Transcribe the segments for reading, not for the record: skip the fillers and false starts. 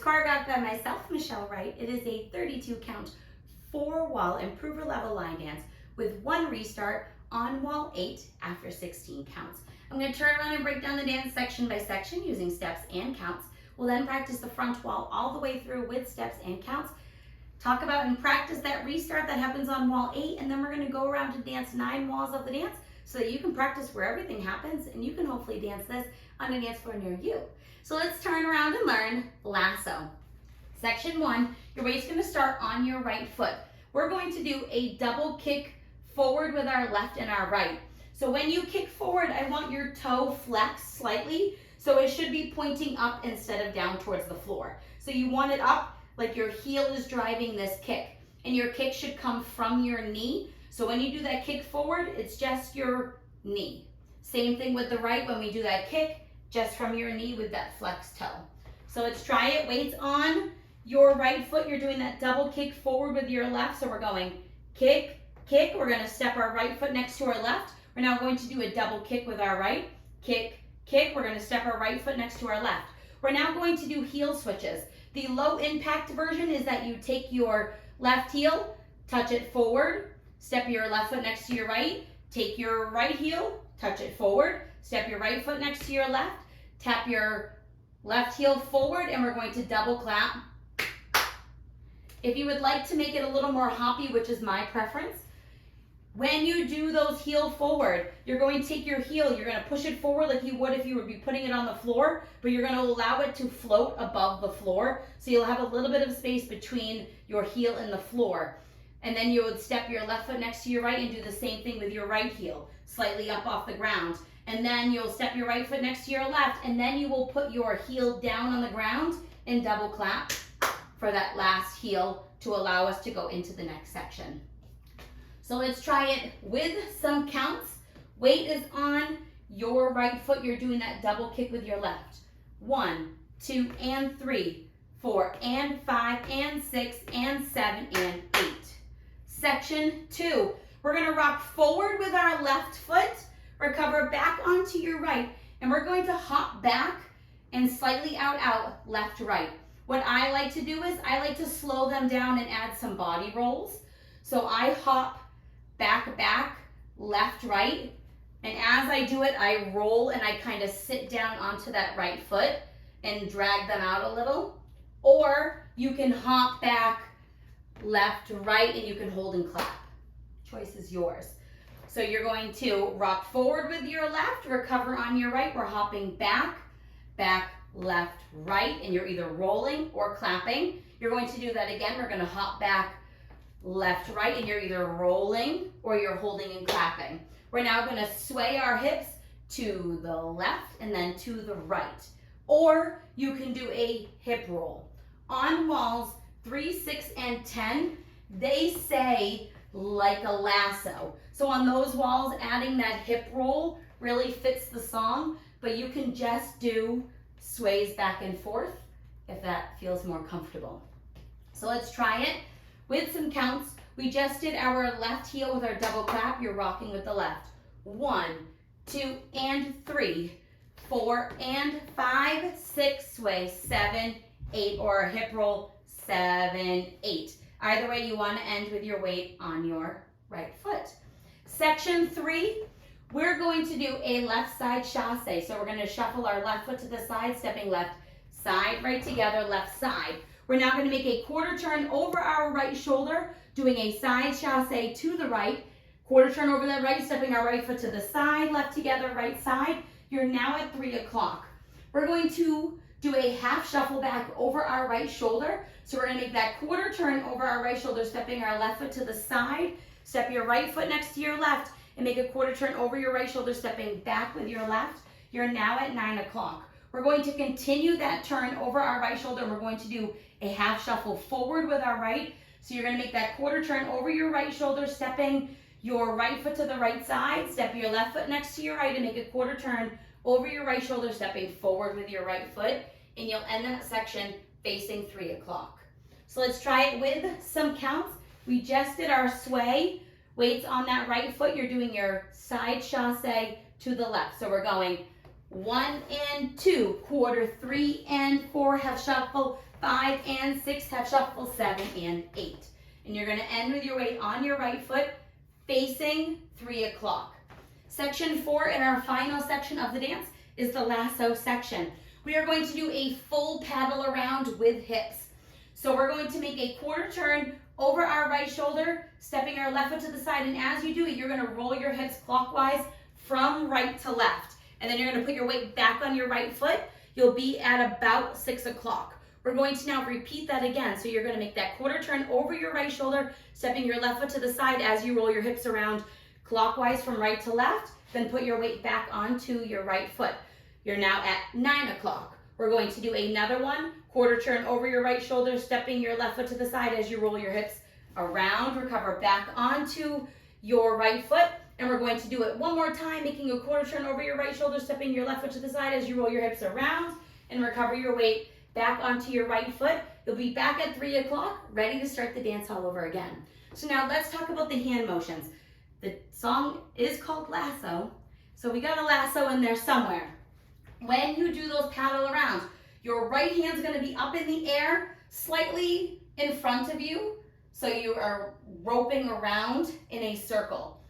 choreographed by myself, Michelle Wright. It is a 32 count, 4-wall improver level line dance with 1 restart on wall 8 after 16 counts. I'm going to turn around and break down the dance section by section using steps and counts. We'll then practice the front wall all the way through with steps and counts. Talk about and practice that restart that happens on wall 8, and then we're going to go around to dance 9 walls of the dance so that you can practice where everything happens and you can hopefully dance this on a dance floor near you. So let's turn around and learn Lasso. Section 1, your weight's going to start on your right foot. We're going to do a double kick forward with our left and our right. So when you kick forward, I want your toe flexed slightly, so it should be pointing up instead of down towards the floor. So you want it up like your heel is driving this kick, and your kick should come from your knee. So when you do that kick forward, it's just your knee. Same thing with the right, when we do that kick, just from your knee with that flexed toe. So let's try it. Weights on your right foot. You're doing that double kick forward with your left. So we're going kick, kick. We're going to step our right foot next to our left. We're now going to do a double kick with our right. Kick, kick. We're going to step our right foot next to our left. We're now going to do heel switches. The low impact version is that you take your left heel, touch it forward, step your left foot next to your right, take your right heel, touch it forward, step your right foot next to your left, tap your left heel forward, and we're going to double clap. If you would like to make it a little more hoppy, which is my preference, when you do those heel forward, you're going to take your heel, you're going to push it forward like you would if you would be putting it on the floor, but you're going to allow it to float above the floor. So you'll have a little bit of space between your heel and the floor. And then you would step your left foot next to your right and do the same thing with your right heel, slightly up off the ground. And then you'll step your right foot next to your left, and then you will put your heel down on the ground and double clap for that last heel to allow us to go into the next section. So let's try it with some counts. Weight is on your right foot. You're doing that double kick with your left. 1, 2, and 3, 4, and 5, and 6, and 7, and 8. Section 2, we're going to rock forward with our left foot, recover back onto your right, and we're going to hop back and slightly out, left, right. What I like to do is I like to slow them down and add some body rolls. So I hop back, left, right, and as I do it, I roll and I kind of sit down onto that right foot and drag them out a little. Or you can hop back, left, right, and you can hold and clap. Choice is yours. So you're going to rock forward with your left, recover on your right. We're hopping back, left, right, and you're either rolling or clapping. You're going to do that again. We're going to hop back, left, right, and you're either rolling or you're holding and clapping. We're now going to sway our hips to the left and then to the right. Or you can do a hip roll. On walls 3, 6, and 10, they say like a lasso. So on those walls, adding that hip roll really fits the song, but you can just do sways back and forth if that feels more comfortable. So let's try it with some counts. We just did our left heel with our double clap. You're rocking with the left. 1, 2, and 3, 4, and 5, 6, sway, 7, 8, or a hip roll, 7, 8. Either way, you want to end with your weight on your right foot. Section 3, we're going to do a left side chassé. So we're going to shuffle our left foot to the side, stepping left side, right together, left side. We're now going to make a quarter turn over our right shoulder, doing a side chassé to the right, quarter turn over that right, stepping our right foot to the side, left together, right side. You're now at 3 o'clock. We're going to do a half shuffle back over our right shoulder. So we're going to make that quarter turn over our right shoulder, stepping our left foot to the side, step your right foot next to your left, and make a quarter turn over your right shoulder, stepping back with your left. You're now at 9 o'clock. We're going to continue that turn over our right shoulder, and we're going to do a half shuffle forward with our right. So you're going to make that quarter turn over your right shoulder, stepping your right foot to the right side, step your left foot next to your right, and make a quarter turn over your right shoulder, stepping forward with your right foot, and you'll end that section facing 3 o'clock. So let's try it with some counts. We just did our sway. Weights on that right foot. You're doing your side chassé to the left. So we're going 1 and 2, quarter, 3 and 4, half shuffle, 5 and 6, half shuffle, 7 and 8. And you're gonna end with your weight on your right foot facing 3 o'clock. Section 4 in our final section of the dance is the lasso section. We are going to do a full paddle around with hips. So we're going to make a quarter turn over our right shoulder, stepping our left foot to the side, and as you do it, you're gonna roll your hips clockwise from right to left. And then you're gonna put your weight back on your right foot. You'll be at about 6 o'clock. We're going to now repeat that again. So you're gonna make that quarter turn over your right shoulder, stepping your left foot to the side as you roll your hips around clockwise from right to left, then put your weight back onto your right foot. You're now at 9 o'clock. We're going to do another one, quarter turn over your right shoulder, stepping your left foot to the side as you roll your hips around, recover back onto your right foot. And we're going to do it one more time, making a quarter turn over your right shoulder, stepping your left foot to the side as you roll your hips around and recover your weight back onto your right foot. You'll be back at 3 o'clock, ready to start the dance all over again. So now let's talk about the hand motions. The song is called Lasso, so we got a lasso in there somewhere. When you do those paddle around, your right hand's gonna be up in the air, slightly in front of you, so you are roping around in a circle.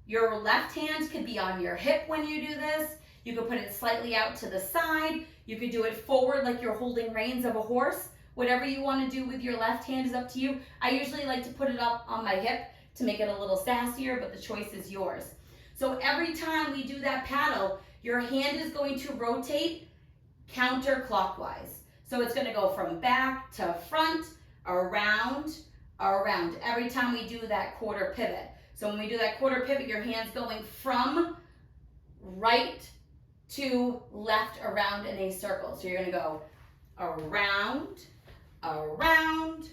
Your left hand could be on your hip when you do this. You could put it slightly out to the side. You could do it forward like you're holding reins of a horse. Whatever you want to do with your left hand is up to you. I usually like to put it up on my hip to make it a little sassier, but the choice is yours. So every time we do that paddle, your hand is going to rotate counterclockwise. So it's going to go from back to front, around, around, every time we do that quarter pivot. So when we do that quarter pivot, your hand's going from right to left around in a circle. So you're going to go around, around,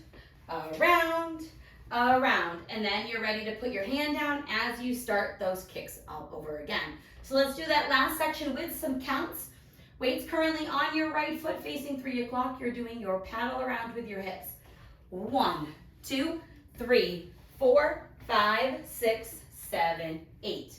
around, around, and then you're ready to put your hand down as you start those kicks all over again. So let's do that last section with some counts. Weight's currently on your right foot facing 3 o'clock. You're doing your paddle around with your hips. 1, 2, 3, 4, 5, 6, 7, 8.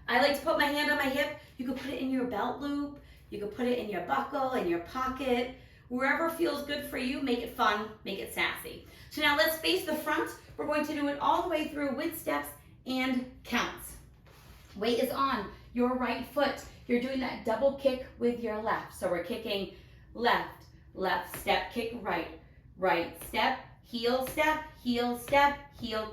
I like to put my hand on my hip. You could put it in your belt loop. You could put it in your buckle, in your pocket. Wherever feels good for you, make it fun, make it sassy. So now let's face the front. We're going to do it all the way through with steps and counts. Weight is on your right foot. You're doing that double kick with your left. So we're kicking left, left step, kick right, right step, heel, heel,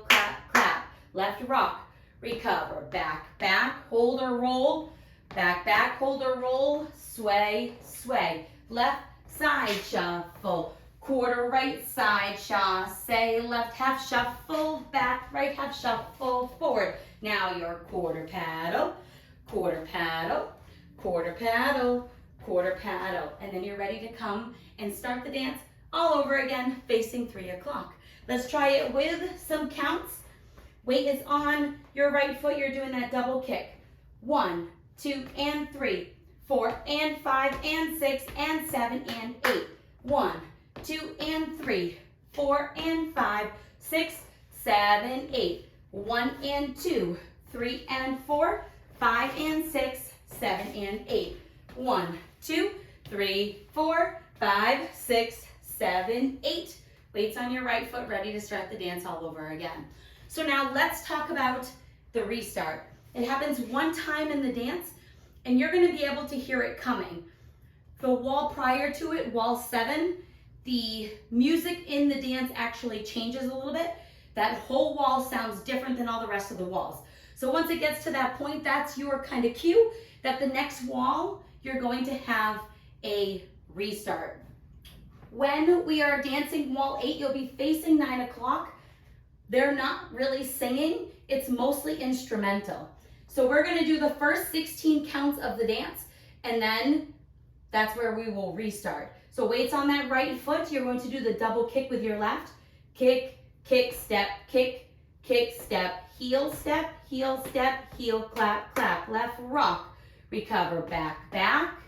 clap, clap. Left rock, recover, back, back, hold or roll, back, hold or roll, sway, sway. Left side shuffle, quarter right side chasse, left half shuffle, back right half shuffle, forward. Now your quarter paddle, quarter paddle, quarter paddle, quarter paddle. And then you're ready to come and start the dance all over again, facing 3 o'clock. Let's try it with some counts. Weight is on your right foot. You're doing that double kick. 1, 2, and 3, 4, and 5, and 6, and 7, and 8. 1, 2, and 3, 4, and 5, 6, 7, 8. 1 and 2, 3 and 4, 5 and 6, 7 and 8. 1, 2, 3, 4, 5, 6, 7, 8. Weights on your right foot, ready to start the dance all over again. So now let's talk about the restart. It happens one time in the dance, and you're going to be able to hear it coming. The wall prior to it, wall 7, the music in the dance actually changes a little bit. That whole wall sounds different than all the rest of the walls. So once it gets to that point, that's your kind of cue that the next wall, you're going to have a restart. When we are dancing wall 8, you'll be facing 9 o'clock. They're not really singing, it's mostly instrumental. So we're gonna do the first 16 counts of the dance, and then that's where we will restart. So weight's on that right foot. You're going to do the double kick with your left. Kick, kick, step, step, heel, heel, clap, clap. Left rock, recover, back, back,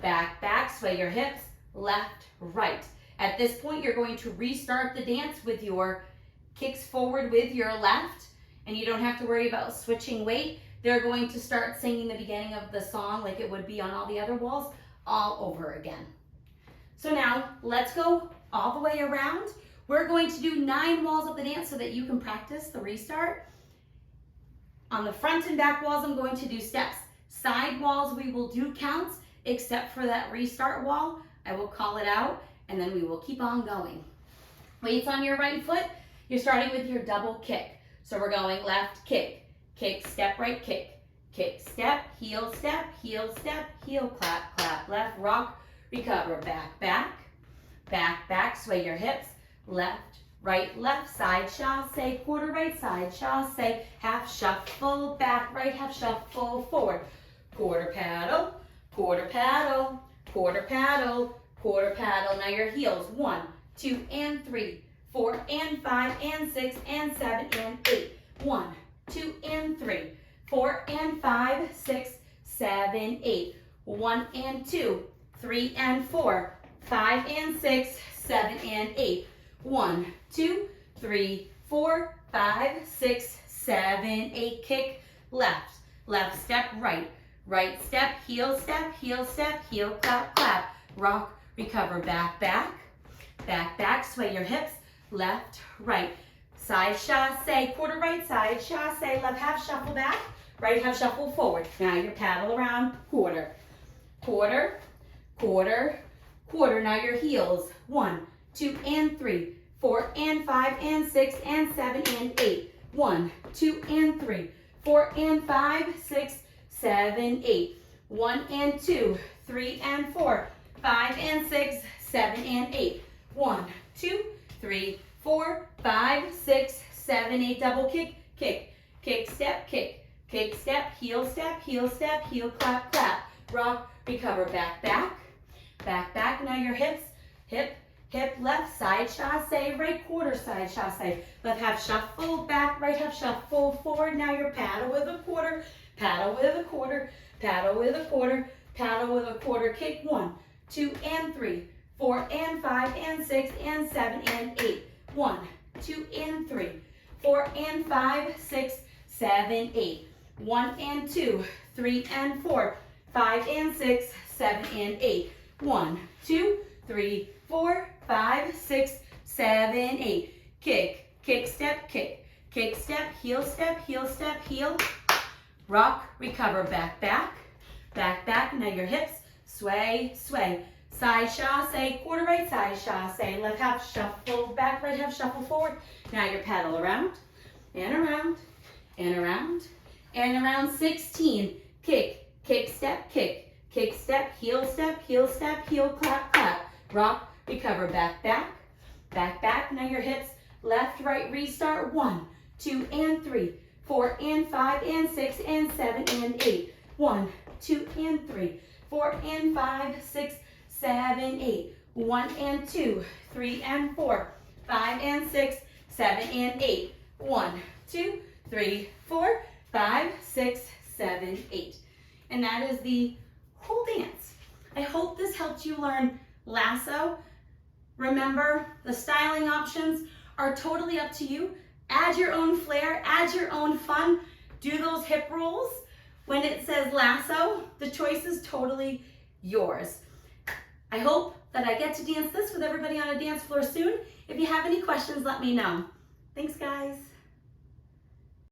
back, back, sway your hips, left, right. At this point, you're going to restart the dance with your kicks forward with your left, and you don't have to worry about switching weight. They're going to start singing the beginning of the song like it would be on all the other walls all over again. So now let's go all the way around. We're going to do 9 walls of the dance so that you can practice the restart. On the front and back walls, I'm going to do steps. Side walls, we will do counts, except for that restart wall. I will call it out, and then we will keep on going. Weights on your right foot. You're starting with your double kick. So we're going left kick, kick, step, right kick, kick, step, heel, heel, clap, clap, left, rock, recover, back, back, back, back, sway your hips, left, left, side chasse, quarter right, side chasse, half shuffle, back, right, half shuffle, forward, quarter paddle, quarter paddle, quarter paddle, quarter paddle. Now your heels, 1, 2, and 3, 4, and 5, and 6, and 7, and 8. 1, 2, and 3, 4, and 5, 6, 7, 8. 1 and 2, 3 and 4, 5 and 6, 7 and 8. 1, 2, 3, 4, 5, 6, 7, 8. Kick left, left step, right step, heel, heel, clap, clap. Rock, recover, back, back, back, back. Sway your hips, left, right. Side chasse, quarter right, side chasse, left half shuffle back, right half shuffle forward. Now your paddle around, quarter, quarter, quarter, quarter. Now your heels, 1, 2, and 3, 4, and 5, and 6, and 7, and 8. 1, 2, and 3, 4, and 5, 6, 7, 8. 1 and 2, 3 and 4, 5 and 6, 7 and 8. 1, 2, 3, 4, 5, 6, 7, 8. Double kick, kick, kick, step, heel, heel, clap, clap. Rock, recover, back, back, back, back. Now your hips, hip, hip, left, side chasse, right quarter, side chasse. Left half shuffle, back, right half shuffle, forward. Now your paddle with a quarter, paddle with a quarter, paddle with a quarter, paddle with a quarter. Kick 1, 2, and 3, 4, and 5, and 6, and 7, and 8. 1, 2, and 3, 4, and 5, 6, 7, 8. 1 and 2, 3 and 4, 5 and 6, 7 and 8. 1, 2, 3, 4, 5, 6, 7, 8. Kick, kick, step, heel, heel. Rock, recover, back, back, back, back. Now your hips, sway, sway. Side chasse, quarter right, side chasse. Left half shuffle back, right half shuffle forward. Now your paddle around, and around, and around, and around. 16. Kick, kick, step, heel, heel, clap, clap. Rock, recover, back, back, back, back. Now your hips, left, right, restart. 1, 2, and 3, 4, and 5, and 6, and 7, and 8. 1, 2, and 3, 4, and 5, 6, 7, 8. 1 and 2, 3 and 4, 5 and 6, 7 and 8. 1, 2, 3, 4, 5, 6, 7, 8. And that is the whole dance. I hope this helped you learn lasso. Remember, the styling options are totally up to you. Add your own flair, add your own fun. Do those hip rolls. When it says lasso, the choice is totally yours. I hope that I get to dance this with everybody on a dance floor soon. If you have any questions, let me know. Thanks, guys.